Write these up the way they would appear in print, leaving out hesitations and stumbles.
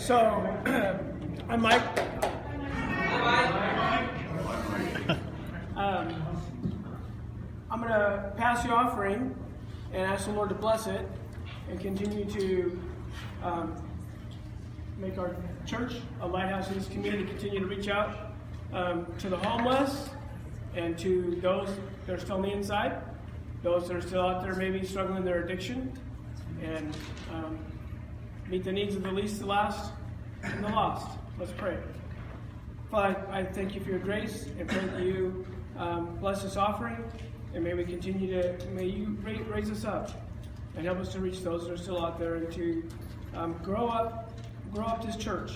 So, I'm Mike. I'm going to pass the offering and ask the Lord to bless it and continue to make our church a lighthouse in this community, continue to reach out to the homeless and to those that are still on the inside, those that are still out there maybe struggling with their addiction, and meet the needs of the least, the last, and the lost. Let's pray. Father, I thank you for your grace and pray that you bless this offering, and may you raise us up and help us to reach those that are still out there, and to grow up this church,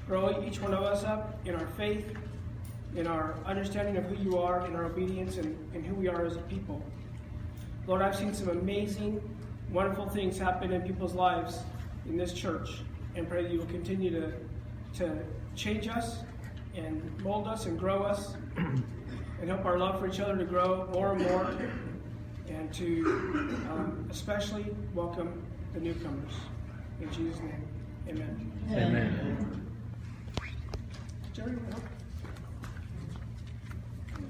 grow each one of us up in our faith, in our understanding of who you are, in our obedience, and who we are as a people. Lord, I've seen some amazing, wonderful things happen in people's lives in this church, and pray that you will continue to change us and mold us and grow us and help our love for each other to grow more and more, and to especially welcome the newcomers. In Jesus' name, amen. Amen. Jerry, will help?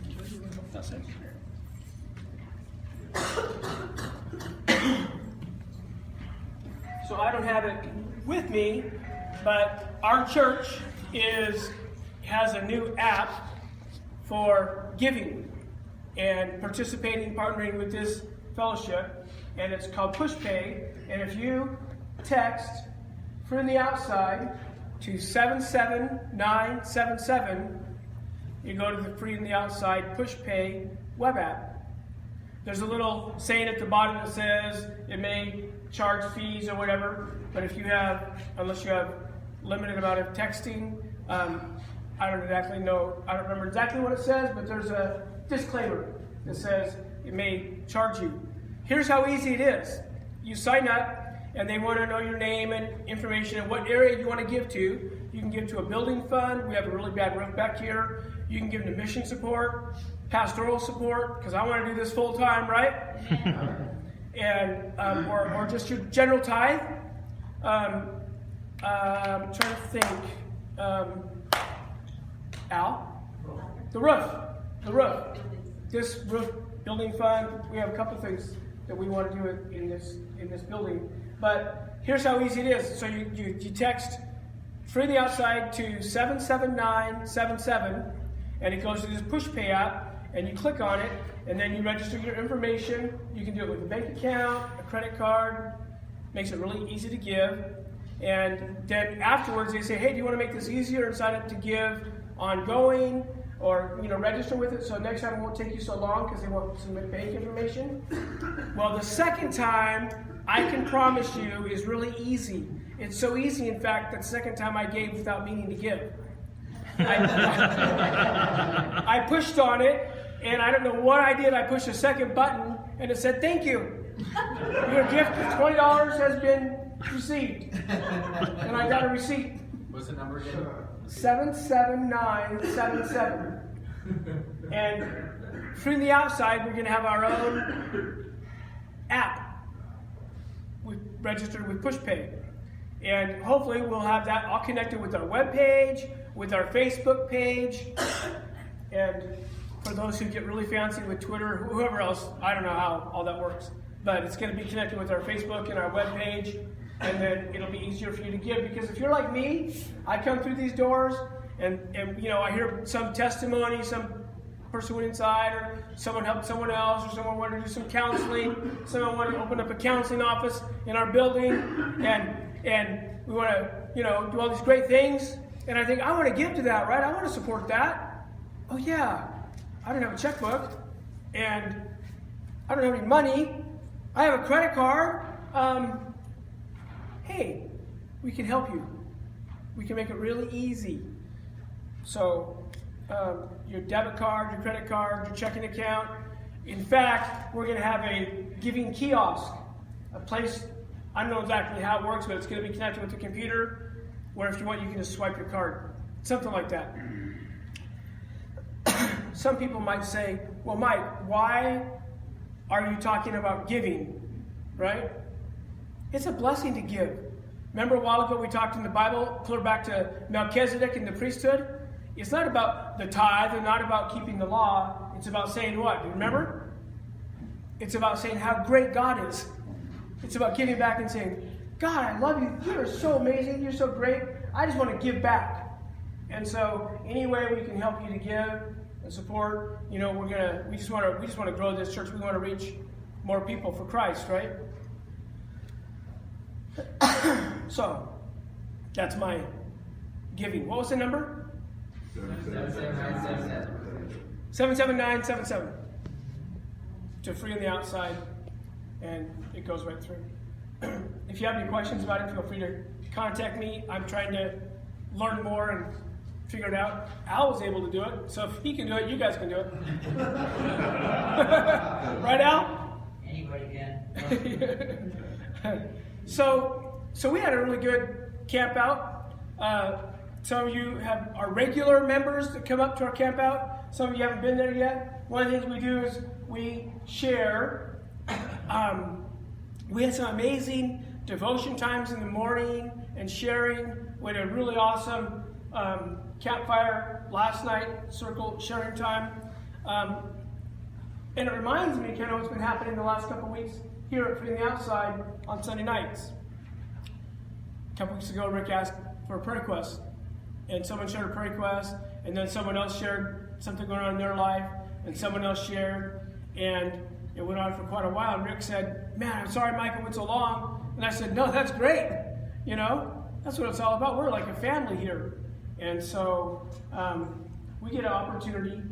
Jerry, will help us out here. So I don't have it with me, but our church has a new app for giving and participating, partnering with this fellowship, and it's called PushPay. And if you text from the outside to 77977, you go to the Free on the Outside PushPay web app. There's a little saying at the bottom that says it may charge fees or whatever, but unless you have limited amount of texting, I don't remember exactly what it says, but there's a disclaimer that says it may charge you. Here's how easy it is. You sign up, and they want to know your name and information and what area you want to give to. You can give to a building fund. We have a really bad roof back here. You can give to mission support, pastoral support, because I want to do this full time, right? Or just your general tithe. I'm trying to think. Al? The roof. This roof building fund, we have a couple things that we want to do in this building. But here's how easy it is. So you text Free the Outside to 77977, and it goes to this PushPay app, and you click on it, and then you register your information. You can do it with a bank account, a credit card. Makes it really easy to give. And then afterwards they say, hey, do you want to make this easier and sign up to give ongoing, or register with it so next time it won't take you so long because they want some bank information? Well, the second time, I can promise you, is really easy. It's so easy, in fact, that the second time I gave without meaning to give. I pushed on it, and I don't know what I did. I pushed a second button, and it said, thank you. Your gift of $20 has been received. And I got a receipt. What's the number again? 77977. And from the outside, we're going to have our own app. We registered with PushPay. And hopefully we'll have that all connected with our webpage, with our Facebook page. And for those who get really fancy with Twitter, whoever else, I don't know how all that works. But it's going to be connected with our Facebook and our webpage. And then it'll be easier for you to give, because if you're like me, I come through these doors and I hear some testimony, some person went inside, or someone helped someone else, or someone wanted to do some counseling, someone wanted to open up a counseling office in our building, and we want to do all these great things, and I think, I want to give to that, right? I want to support that. Oh yeah, I don't have a checkbook, and I don't have any money. I have a credit card. Hey, we can help you. We can make it really easy. So, your debit card, your credit card, your checking account. In fact, we're going to have a giving kiosk, a place, I don't know exactly how it works, but it's going to be connected with the computer, where if you want, you can just swipe your card. Something like that. Some people might say, well, Mike, why are you talking about giving, right? It's a blessing to give. Remember a while ago we talked in the Bible, clear back to Melchizedek and the priesthood? It's not about the tithe and not about keeping the law. It's about saying what? Do you remember? It's about saying how great God is. It's about giving back and saying, God, I love you. You are so amazing. You're so great. I just want to give back. And so any way we can help you to give and support, we just want to grow this church. We want to reach more people for Christ, right? So that's my giving. What was the number? 77977. To free on the outside, and it goes right through. If you have any questions about it, feel free to contact me. I'm trying to learn more and figure it out. Al was able to do it, so if he can do it, you guys can do it. Right, Al? Anybody can. So we had a really good camp out. Some of you are regular members that come up to our camp out. Some of you haven't been there yet. One of the things we do is we share. We had some amazing devotion times in the morning and sharing. We had a really awesome campfire last night, circle sharing time. And it reminds me kind of what's been happening the last couple weeks here at Free on the Outside on Sunday nights. A couple weeks ago, Rick asked for a prayer request. And someone shared a prayer request, and then someone else shared something going on in their life, and someone else shared, and it went on for quite a while. And Rick said, man, I'm sorry, Michael, it went so long. And I said, no, that's great. That's what it's all about. We're like a family here. And so we get an opportunity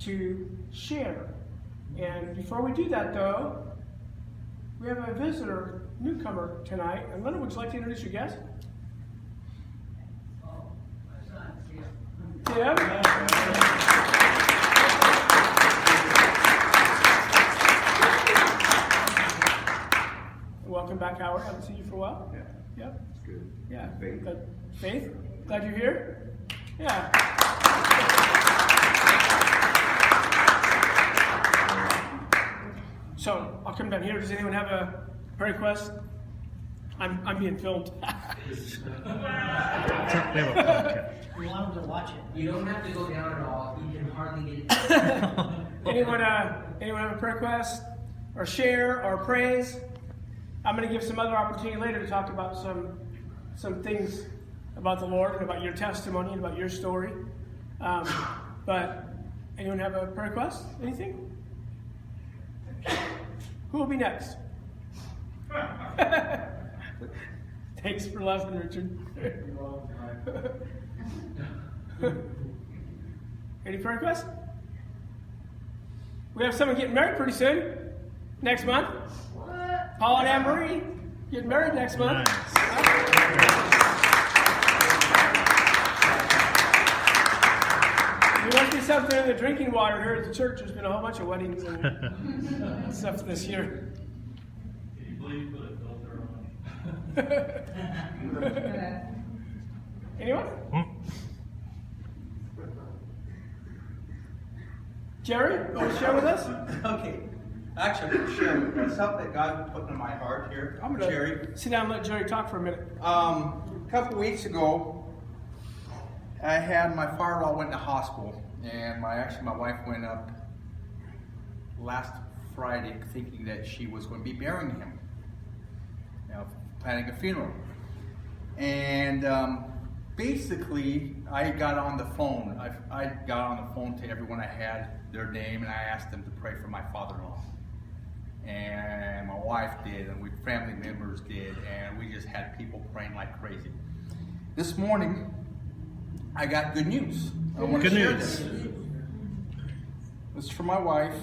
to share. And before we do that, though, we have a visitor, newcomer tonight. And Leonard, would you like to introduce your guest? Tim? Welcome back, Howard. Haven't seen you for a while. Yeah. Yep. It's good. Yeah. Faith. Faith? Glad you're here? Yeah. So, I'll come down here. Does anyone have a prayer request? I'm being filmed. We want them to watch it. You don't have to go down at all. You can hardly get it. Anyone have a prayer request? Or share or praise? I'm going to give some other opportunity later to talk about some things about the Lord and about your testimony and about your story. But anyone have a prayer request? Anything? Who will be next? Thanks for laughing, Richard. Any prayer requests? We have someone getting married pretty soon. Next month. What? Paul and Anne-Marie getting married next month. Nice. There must be something in the drinking water here at the church. There's been a whole bunch of weddings and stuff this year. Can you please put a filter on? Anyone? Jerry, want to share with us? Okay. Actually, I'm going to share something that God put in my heart here. I'm going Jerry. to sit down and let Jerry talk for a minute. A couple weeks ago, I had my father-in-law went to hospital, and my wife went up last Friday thinking that she was going to be burying him, planning a funeral. And basically, I got on the phone. I got on the phone to everyone I had their name, and I asked them to pray for my father-in-law. And my wife did, and family members did, and we just had people praying like crazy. This morning, I got good news. I want to share this. This is for my wife.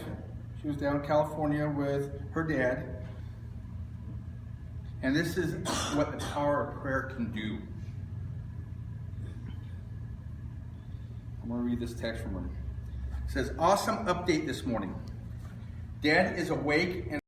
She was down in California with her dad. And this is what the power of prayer can do. I'm going to read this text from her. It says, awesome update this morning. Dad is awake and